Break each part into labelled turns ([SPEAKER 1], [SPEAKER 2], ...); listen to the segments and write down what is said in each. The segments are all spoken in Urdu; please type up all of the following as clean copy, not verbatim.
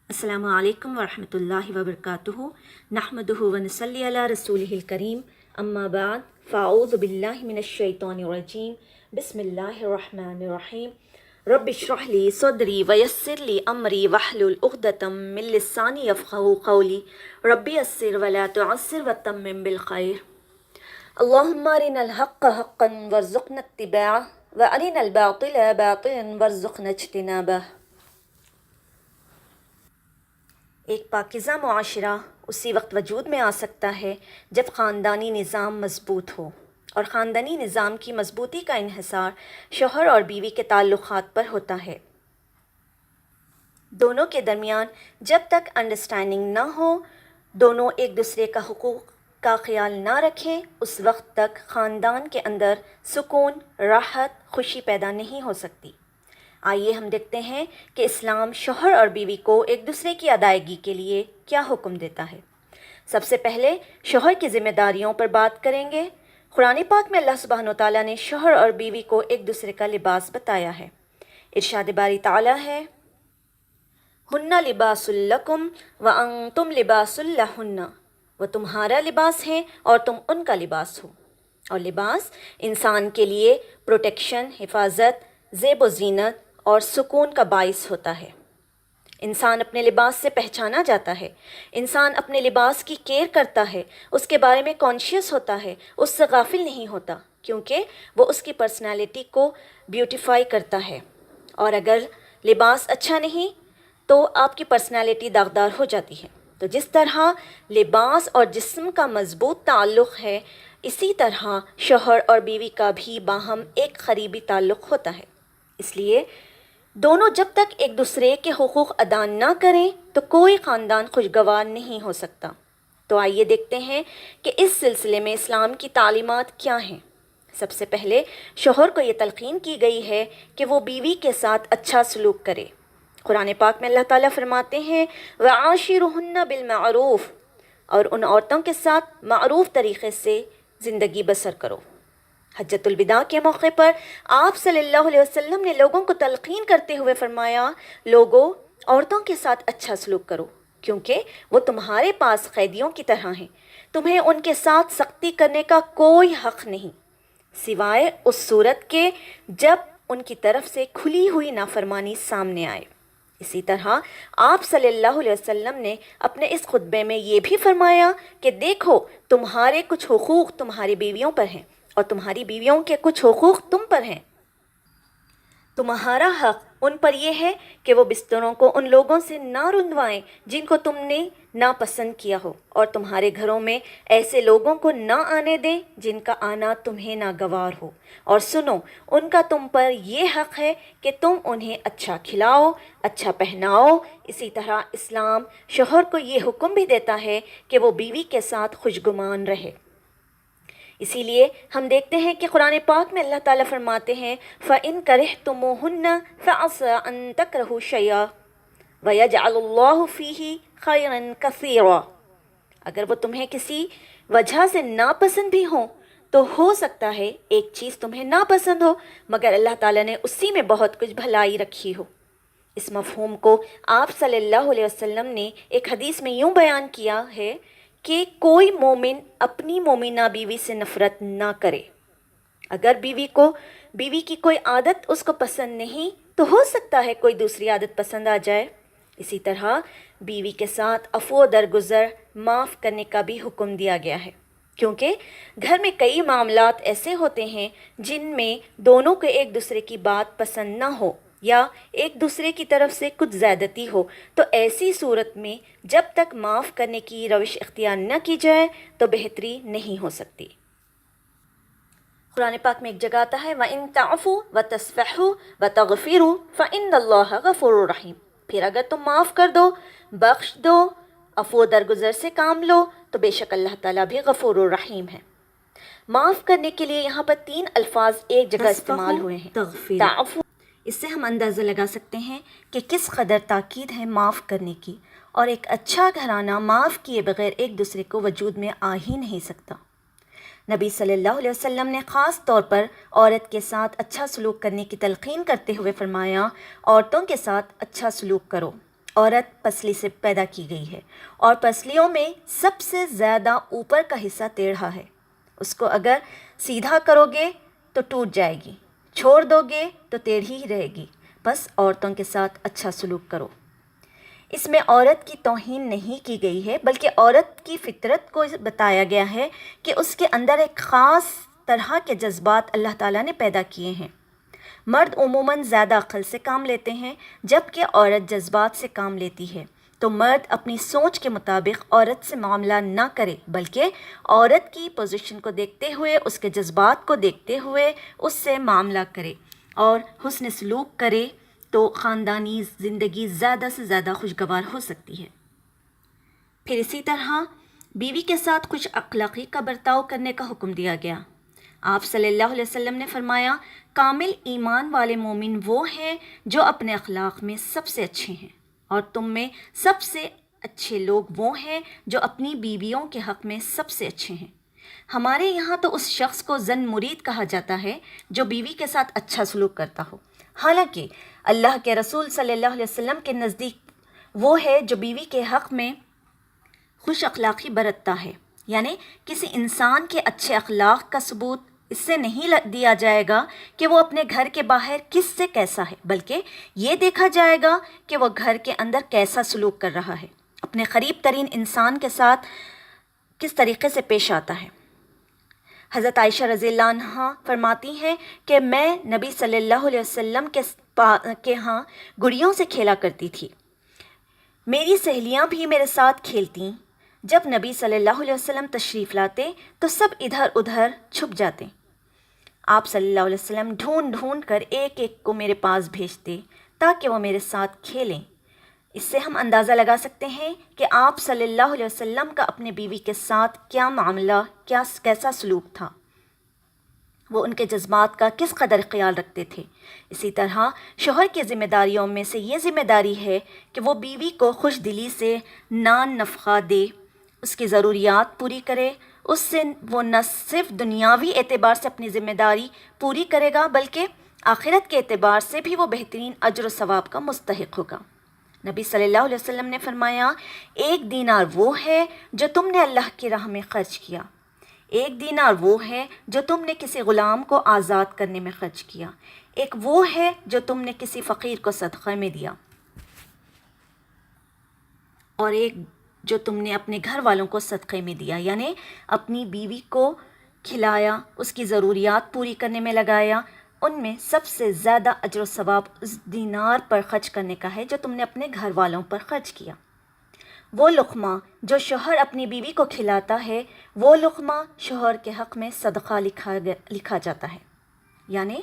[SPEAKER 1] السلام علیکم ورحمۃ اللہ وبرکاتہ نحمدہ ونصلی علی رسولہ الکریم اما بعد فاعوذ باللہ من الشیطان الرجیم بسم اللہ الرحمن الرحیم رب اشرح لی صدری ویسر لی امری واحلل عقدۃ من لسانی یفقہوا قولی رب یسر ولا تعسر وتمم بالخیر اللہم ارنا الحق حقا وارزقنا اتباعہ وارنا الباطل باطلا وارزقنا اجتنابہ۔ ایک پاکیزہ معاشرہ اسی وقت وجود میں آ سکتا ہے جب خاندانی نظام مضبوط ہو، اور خاندانی نظام کی مضبوطی کا انحصار شوہر اور بیوی کے تعلقات پر ہوتا ہے۔ دونوں کے درمیان جب تک انڈرسٹینڈنگ نہ ہو، دونوں ایک دوسرے کا حقوق کا خیال نہ رکھیں، اس وقت تک خاندان کے اندر سکون، راحت، خوشی پیدا نہیں ہو سکتی۔ آئیے ہم دیکھتے ہیں کہ اسلام شوہر اور بیوی کو ایک دوسرے کی ادائیگی کے لیے کیا حکم دیتا ہے۔ سب سے پہلے شوہر کی ذمہ داریوں پر بات کریں گے۔ قرآن پاک میں اللہ سبحانہ و تعالیٰ نے شوہر اور بیوی کو ایک دوسرے کا لباس بتایا ہے۔ ارشاد باری تعالیٰ ہے، ہن لباس لکم وانتم لباس لہن، وہ تمہارا لباس ہے اور تم ان کا لباس ہو۔ اور لباس انسان کے لیے پروٹیکشن، حفاظت، زیب و زینت اور سکون کا باعث ہوتا ہے۔ انسان اپنے لباس سے پہچانا جاتا ہے، انسان اپنے لباس کی کیئر کرتا ہے، اس کے بارے میں کانشیس ہوتا ہے، اس سے غافل نہیں ہوتا، کیونکہ وہ اس کی پرسنالٹی کو بیوٹیفائی کرتا ہے۔ اور اگر لباس اچھا نہیں تو آپ کی پرسنالٹی داغدار ہو جاتی ہے۔ تو جس طرح لباس اور جسم کا مضبوط تعلق ہے، اسی طرح شوہر اور بیوی کا بھی باہم ایک قریبی تعلق ہوتا ہے۔ اس لیے دونوں جب تک ایک دوسرے کے حقوق ادا نہ کریں تو کوئی خاندان خوشگوار نہیں ہو سکتا۔ تو آئیے دیکھتے ہیں کہ اس سلسلے میں اسلام کی تعلیمات کیا ہیں۔ سب سے پہلے شوہر کو یہ تلقین کی گئی ہے کہ وہ بیوی کے ساتھ اچھا سلوک کرے۔ قرآن پاک میں اللہ تعالیٰ فرماتے ہیں وَعَاشِرُهُنَّ بِالْمَعْرُوفِ، اور ان عورتوں کے ساتھ معروف طریقے سے زندگی بسر کرو۔ حجۃ الوداع کے موقع پر آپ صلی اللہ علیہ وسلم نے لوگوں کو تلقین کرتے ہوئے فرمایا، لوگوں عورتوں کے ساتھ اچھا سلوک کرو، کیونکہ وہ تمہارے پاس قیدیوں کی طرح ہیں، تمہیں ان کے ساتھ سختی کرنے کا کوئی حق نہیں، سوائے اس صورت کے جب ان کی طرف سے کھلی ہوئی نافرمانی سامنے آئے۔ اسی طرح آپ صلی اللہ علیہ وسلم نے اپنے اس خطبے میں یہ بھی فرمایا کہ دیکھو، تمہارے کچھ حقوق تمہاری بیویوں پر ہیں اور تمہاری بیویوں کے کچھ حقوق تم پر ہیں۔ تمہارا حق ان پر یہ ہے کہ وہ بستروں کو ان لوگوں سے نہ رندوائیں جن کو تم نے ناپسند کیا ہو، اور تمہارے گھروں میں ایسے لوگوں کو نہ آنے دیں جن کا آنا تمہیں ناگوار ہو، اور سنو، ان کا تم پر یہ حق ہے کہ تم انہیں اچھا کھلاؤ، اچھا پہناؤ۔ اسی طرح اسلام شوہر کو یہ حکم بھی دیتا ہے کہ وہ بیوی کے ساتھ خوشگمان رہے۔ اسی لیے ہم دیکھتے ہیں کہ قرآن پاک میں اللہ تعالیٰ فرماتے ہیں فَإِن كَرِهْتُمُوهُنَّ فَعَسَىٰ أَن تَكْرَهُوا شَيْئًا وَيَجْعَلُ اللَّهُ فِيهِ خَيْرًا كَثِيرًا، اگر وہ تمہیں کسی وجہ سے ناپسند بھی ہوں تو ہو سکتا ہے ایک چیز تمہیں ناپسند ہو مگر اللہ تعالیٰ نے اسی میں بہت کچھ بھلائی رکھی ہو۔ اس مفہوم کو آپ صلی اللہ علیہ وسلم نے ایک حدیث میں یوں بیان کیا ہے کہ کوئی مومن اپنی مومنہ بیوی سے نفرت نہ کرے۔ اگر بیوی کی کوئی عادت اس کو پسند نہیں تو ہو سکتا ہے کوئی دوسری عادت پسند آ جائے۔ اسی طرح بیوی کے ساتھ عفو و درگزر، معاف کرنے کا بھی حکم دیا گیا ہے، کیونکہ گھر میں کئی معاملات ایسے ہوتے ہیں جن میں دونوں کو ایک دوسرے کی بات پسند نہ ہو یا ایک دوسرے کی طرف سے کچھ زیادتی ہو، تو ایسی صورت میں جب تک معاف کرنے کی روش اختیار نہ کی جائے تو بہتری نہیں ہو سکتی۔ قرآن پاک میں ایک جگہ آتا ہے وَإِن تَعْفُوا وَتَصْفَحُوا وَتَغْفِرُوا فَإِنَّ اللَّهَ غَفُورٌ رَحِيمٌ، پھر اگر تم معاف کر دو، بخش دو، عفو درگزر سے کام لو تو بے شک اللہ تعالیٰ بھی غفور الرحیم ہے۔ معاف کرنے کے لیے یہاں پر 3 الفاظ ایک جگہ استعمال ہوئے ہیں، تعفو۔ اس سے ہم اندازہ لگا سکتے ہیں کہ کس قدر تاکید ہے معاف کرنے کی، اور ایک اچھا گھرانہ معاف کیے بغیر ایک دوسرے کو وجود میں آ ہی نہیں سکتا۔ نبی صلی اللہ علیہ وسلم نے خاص طور پر عورت کے ساتھ اچھا سلوک کرنے کی تلقین کرتے ہوئے فرمایا، عورتوں کے ساتھ اچھا سلوک کرو، عورت پسلی سے پیدا کی گئی ہے اور پسلیوں میں سب سے زیادہ اوپر کا حصہ ٹیڑھا ہے. اس کو اگر سیدھا کرو گے تو ٹوٹ جائے گی، چھوڑ دو گے تو ٹیڑھی ہی رہے گی. بس عورتوں کے ساتھ اچھا سلوک کرو. اس میں عورت کی توہین نہیں کی گئی ہے، بلکہ عورت کی فطرت کو بتایا گیا ہے کہ اس کے اندر ایک خاص طرح کے جذبات اللہ تعالیٰ نے پیدا کیے ہیں. مرد عموماً زیادہ عقل سے کام لیتے ہیں جبکہ عورت جذبات سے کام لیتی ہے. تو مرد اپنی سوچ کے مطابق عورت سے معاملہ نہ کرے، بلکہ عورت کی پوزیشن کو دیکھتے ہوئے، اس کے جذبات کو دیکھتے ہوئے اس سے معاملہ کرے اور حسن سلوک کرے تو خاندانی زندگی زیادہ سے زیادہ خوشگوار ہو سکتی ہے. پھر اسی طرح بیوی کے ساتھ کچھ اخلاقی کا برتاؤ کرنے کا حکم دیا گیا. آپ صلی اللہ علیہ وسلم نے فرمایا، کامل ایمان والے مومن وہ ہیں جو اپنے اخلاق میں سب سے اچھے ہیں، اور تم میں سب سے اچھے لوگ وہ ہیں جو اپنی بیویوں کے حق میں سب سے اچھے ہیں. ہمارے یہاں تو اس شخص کو زن مرید کہا جاتا ہے جو بیوی کے ساتھ اچھا سلوک کرتا ہو، حالانکہ اللہ کے رسول صلی اللہ علیہ وسلم کے نزدیک وہ ہے جو بیوی کے حق میں خوش اخلاقی برتتا ہے. یعنی کسی انسان کے اچھے اخلاق کا ثبوت اس سے نہیں دیا جائے گا کہ وہ اپنے گھر کے باہر کس سے کیسا ہے، بلکہ یہ دیکھا جائے گا کہ وہ گھر کے اندر کیسا سلوک کر رہا ہے، اپنے قریب ترین انسان کے ساتھ کس طریقے سے پیش آتا ہے. حضرت عائشہ رضی اللہ عنہ فرماتی ہیں کہ میں نبی صلی اللہ علیہ وسلم کے ہاں گڑیوں سے کھیلا کرتی تھی. میری سہیلیاں بھی میرے ساتھ کھیلتیں. جب نبی صلی اللہ علیہ وسلم تشریف لاتے تو سب ادھر ادھر چھپ جاتے. آپ صلی اللہ علیہ وسلم ڈھونڈ ڈھونڈ کر ایک ایک کو میرے پاس بھیجتے تاکہ وہ میرے ساتھ کھیلیں. اس سے ہم اندازہ لگا سکتے ہیں کہ آپ صلی اللہ علیہ وسلم کا اپنے بیوی کے ساتھ کیا معاملہ، کیسا سلوک تھا، وہ ان کے جذبات کا کس قدر خیال رکھتے تھے. اسی طرح شوہر کی ذمہ داریوں میں سے یہ ذمہ داری ہے کہ وہ بیوی کو خوش دلی سے نان نفقہ دے، اس کی ضروریات پوری کرے. اس سے وہ نہ صرف دنیاوی اعتبار سے اپنی ذمہ داری پوری کرے گا بلکہ آخرت کے اعتبار سے بھی وہ بہترین اجر و ثواب کا مستحق ہوگا. نبی صلی اللہ علیہ وسلم نے فرمایا، ایک دینار وہ ہے جو تم نے اللہ کی راہ میں خرچ کیا، ایک دینار وہ ہے جو تم نے کسی غلام کو آزاد کرنے میں خرچ کیا، ایک وہ ہے جو تم نے کسی فقیر کو صدقہ میں دیا، اور ایک جو تم نے اپنے گھر والوں کو صدقے میں دیا. یعنی اپنی بیوی کو کھلایا، اس کی ضروریات پوری کرنے میں لگایا. ان میں سب سے زیادہ اجر و ثواب اس دینار پر خرچ کرنے کا ہے جو تم نے اپنے گھر والوں پر خرچ کیا. وہ لقمہ جو شوہر اپنی بیوی کو کھلاتا ہے، وہ لقمہ شوہر کے حق میں صدقہ لکھا جاتا ہے. یعنی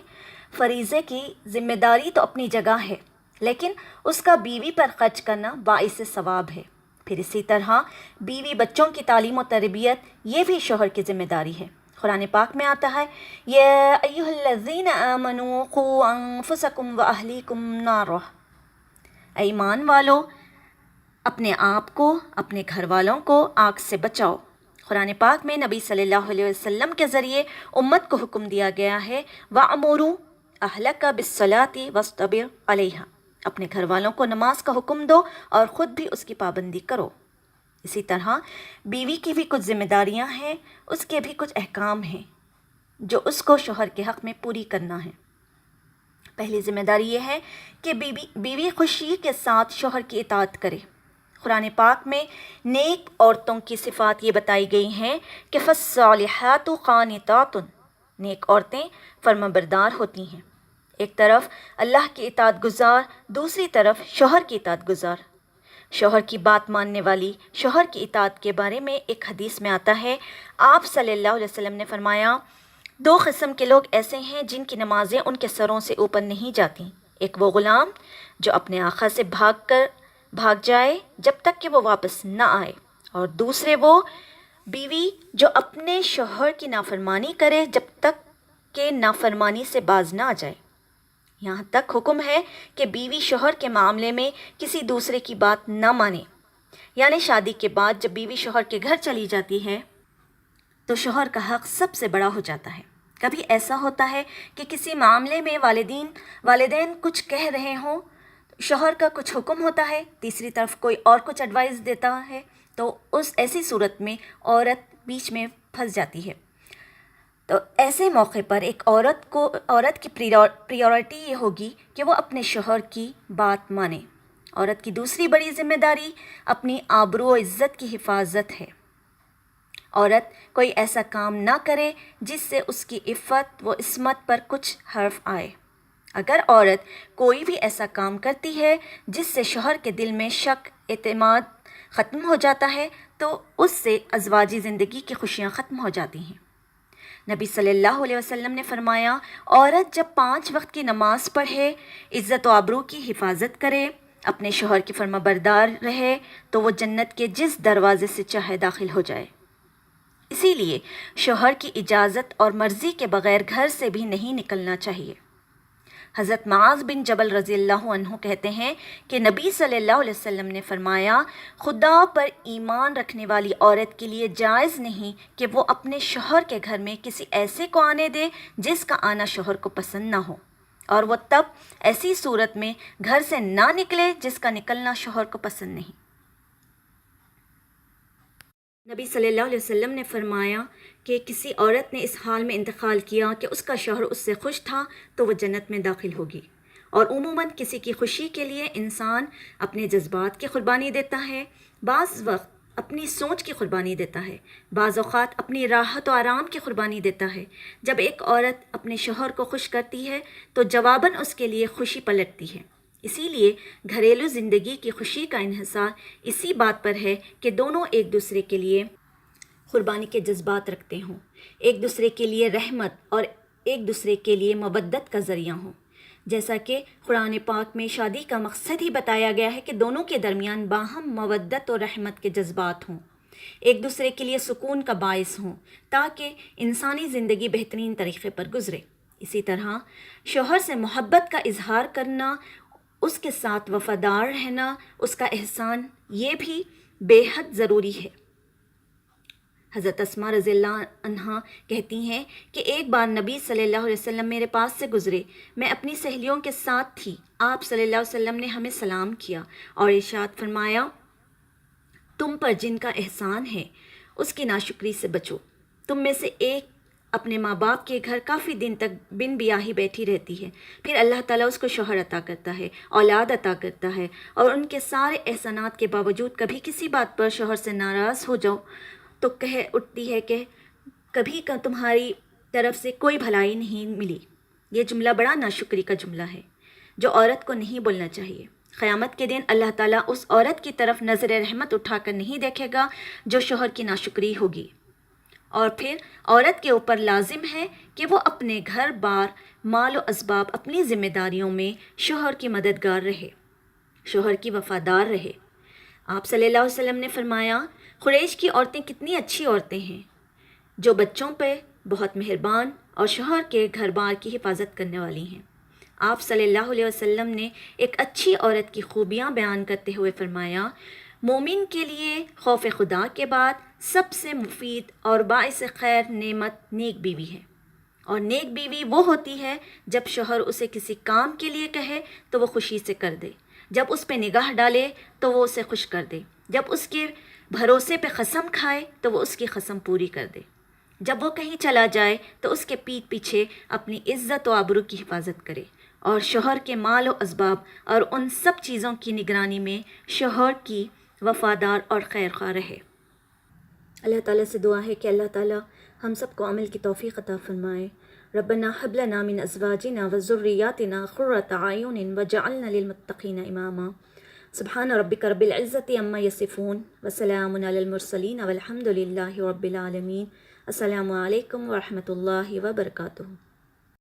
[SPEAKER 1] فریضے کی ذمہ داری تو اپنی جگہ ہے، لیکن اس کا بیوی پر خرچ کرنا باعث ثواب ہے. پھر اسی طرح بیوی بچوں کی تعلیم و تربیت یہ بھی شوہر کی ذمہ داری ہے. قرآن پاک میں آتا ہے، یا ایھا الذین آمنوا قوا انفسکم واہلیکم نارا، اے ایمان والو اپنے آپ کو، اپنے گھر والوں کو آگ سے بچاؤ. قرآن پاک میں نبی صلی اللہ علیہ وسلم کے ذریعے امت کو حکم دیا گیا ہے، وَأْمُرُوا أَهْلَكَ بِالصَّلَاةِ وَاصْطَبِرْ عَلَيْهَا، اپنے گھر والوں کو نماز کا حکم دو اور خود بھی اس کی پابندی کرو. اسی طرح بیوی کی بھی کچھ ذمہ داریاں ہیں، اس کے بھی کچھ احکام ہیں جو اس کو شوہر کے حق میں پوری کرنا ہے. پہلی ذمہ داری یہ ہے کہ بیوی خوشی کے ساتھ شوہر کی اطاعت کرے. قرآن پاک میں نیک عورتوں کی صفات یہ بتائی گئی ہیں کہ فَالصَّالِحَاتُ قَانِتَاتٌ، نیک عورتیں فرمانبردار ہوتی ہیں. ایک طرف اللہ کی اطاعت گزار، دوسری طرف شوہر کی اطاعت گزار. شوہر کی بات ماننے والی. شوہر کی اطاعت کے بارے میں ایک حدیث میں آتا ہے، آپ صلی اللہ علیہ وسلم نے فرمایا، دو قسم کے لوگ ایسے ہیں جن کی نمازیں ان کے سروں سے اوپر نہیں جاتی. ایک وہ غلام جو اپنے آقا سے بھاگ جائے جب تک کہ وہ واپس نہ آئے، اور دوسرے وہ بیوی جو اپنے شوہر کی نافرمانی کرے جب تک کہ نافرمانی سے باز نہ آ جائے. یہاں تک حکم ہے کہ بیوی شوہر کے معاملے میں کسی دوسرے کی بات نہ مانے. یعنی شادی کے بعد جب بیوی شوہر کے گھر چلی جاتی ہے تو شوہر کا حق سب سے بڑا ہو جاتا ہے. کبھی ایسا ہوتا ہے کہ کسی معاملے میں والدین کچھ کہہ رہے ہوں، شوہر کا کچھ حکم ہوتا ہے، تیسری طرف کوئی اور کچھ ایڈوائس دیتا ہے، تو اس ایسی صورت میں عورت بیچ میں پھنس جاتی ہے۔ تو ایسے موقع پر ایک عورت کی پریورٹی یہ ہوگی کہ وہ اپنے شوہر کی بات مانے۔ عورت کی دوسری بڑی ذمہ داری اپنی آبرو و عزت کی حفاظت ہے۔ عورت کوئی ایسا کام نہ کرے جس سے اس کی عفت و عصمت پر کچھ حرف آئے۔ اگر عورت کوئی بھی ایسا کام کرتی ہے جس سے شوہر کے دل میں شک، اعتماد ختم ہو جاتا ہے، تو اس سے ازواجی زندگی کی خوشیاں ختم ہو جاتی ہیں۔ نبی صلی اللہ علیہ وسلم نے فرمایا، عورت جب 5 وقت کی نماز پڑھے، عزت و آبرو کی حفاظت کرے، اپنے شوہر کی فرما بردار رہے، تو وہ جنت کے جس دروازے سے چاہے داخل ہو جائے۔ اسی لیے شوہر کی اجازت اور مرضی کے بغیر گھر سے بھی نہیں نکلنا چاہیے۔ حضرت معاذ بن جبل رضی اللہ عنہ کہتے ہیں کہ نبی صلی اللہ علیہ وسلم نے فرمایا، خدا پر ایمان رکھنے والی عورت کے لیے جائز نہیں کہ وہ اپنے شوہر کے گھر میں کسی ایسے کو آنے دے جس کا آنا شوہر کو پسند نہ ہو، اور وہ تب ایسی صورت میں گھر سے نہ نکلے جس کا نکلنا شوہر کو پسند نہیں۔ نبی صلی اللہ علیہ وسلم نے فرمایا کہ کسی عورت نے اس حال میں انتقال کیا کہ اس کا شوہر اس سے خوش تھا تو وہ جنت میں داخل ہوگی۔ اور عموماً کسی کی خوشی کے لیے انسان اپنے جذبات کی قربانی دیتا ہے، بعض وقت اپنی سوچ کی قربانی دیتا ہے، بعض اوقات اپنی راحت و آرام کی قربانی دیتا ہے۔ جب ایک عورت اپنے شوہر کو خوش کرتی ہے تو جواباً اس کے لیے خوشی پلٹتی ہے۔ اسی لیے گھریلو زندگی کی خوشی کا انحصار اسی بات پر ہے کہ دونوں ایک دوسرے کے لیے قربانی کے جذبات رکھتے ہوں، ایک دوسرے کے لیے رحمت اور ایک دوسرے کے لیے مودت کا ذریعہ ہوں۔ جیسا کہ قرآن پاک میں شادی کا مقصد ہی بتایا گیا ہے کہ دونوں کے درمیان باہم مودت اور رحمت کے جذبات ہوں، ایک دوسرے کے لیے سکون کا باعث ہوں، تاکہ انسانی زندگی بہترین طریقے پر گزرے۔ اسی طرح شوہر سے محبت کا اظہار کرنا، اس کے ساتھ وفادار رہنا، اس کا احسان، یہ بھی بے حد ضروری ہے۔ حضرت اسماء رضی اللہ عنہا کہتی ہیں کہ ایک بار نبی صلی اللہ علیہ وسلم میرے پاس سے گزرے، میں اپنی سہیلیوں کے ساتھ تھی، آپ صلی اللہ علیہ وسلم نے ہمیں سلام کیا اور ارشاد فرمایا، تم پر جن کا احسان ہے اس کی ناشکری سے بچو۔ تم میں سے ایک اپنے ماں باپ کے گھر کافی دن تک بن بیاہی بیٹھی رہتی ہے، پھر اللہ تعالیٰ اس کو شوہر عطا کرتا ہے، اولاد عطا کرتا ہے، اور ان کے سارے احسانات کے باوجود کبھی کسی بات پر شوہر سے ناراض ہو جاؤ تو کہہ اٹھتی ہے کہ کبھی کا تمہاری طرف سے کوئی بھلائی نہیں ملی۔ یہ جملہ بڑا ناشکری کا جملہ ہے جو عورت کو نہیں بولنا چاہیے۔ قیامت کے دن اللہ تعالیٰ اس عورت کی طرف نظر رحمت اٹھا کر نہیں دیکھے گا جو شوہر کی ناشکری ہوگی، اور پھر عورت کے اوپر لازم ہے کہ وہ اپنے گھر بار، مال و اسباب، اپنی ذمہ داریوں میں شوہر کی مددگار رہے، شوہر کی وفادار رہے۔ آپ صلی اللہ علیہ وسلم نے فرمایا، قریش کی عورتیں کتنی اچھی عورتیں ہیں جو بچوں پہ بہت مہربان اور شوہر کے گھر بار کی حفاظت کرنے والی ہیں۔ آپ صلی اللہ علیہ وسلم نے ایک اچھی عورت کی خوبیاں بیان کرتے ہوئے فرمایا، مومن کے لیے خوف خدا کے بعد سب سے مفید اور باعث خیر نعمت نیک بیوی ہے، اور نیک بیوی وہ ہوتی ہے جب شوہر اسے کسی کام کے لیے کہے تو وہ خوشی سے کر دے، جب اس پہ نگاہ ڈالے تو وہ اسے خوش کر دے، جب اس کے بھروسے پہ قسم کھائے تو وہ اس کی قسم پوری کر دے، جب وہ کہیں چلا جائے تو اس کے پیٹھ پیچھے اپنی عزت و آبرو کی حفاظت کرے، اور شوہر کے مال و اسباب اور ان سب چیزوں کی نگرانی میں شوہر کی وفادار اور خیر خواہ رہے۔ اللہ تعالیٰ سے دعا ہے کہ اللہ تعالیٰ ہم سب کو عمل کی توفیق عطا فرمائے۔ ربنا هب لنا من ازواجنا وذرياتنا قرة اعين واجعلنا للمتقين اماما۔ سبحان ربک رب العزة عما یصفون وسلام علی المرسلین والحمد للہ رب العالمین۔ السلام علیکم ورحمۃ اللہ وبرکاتہ۔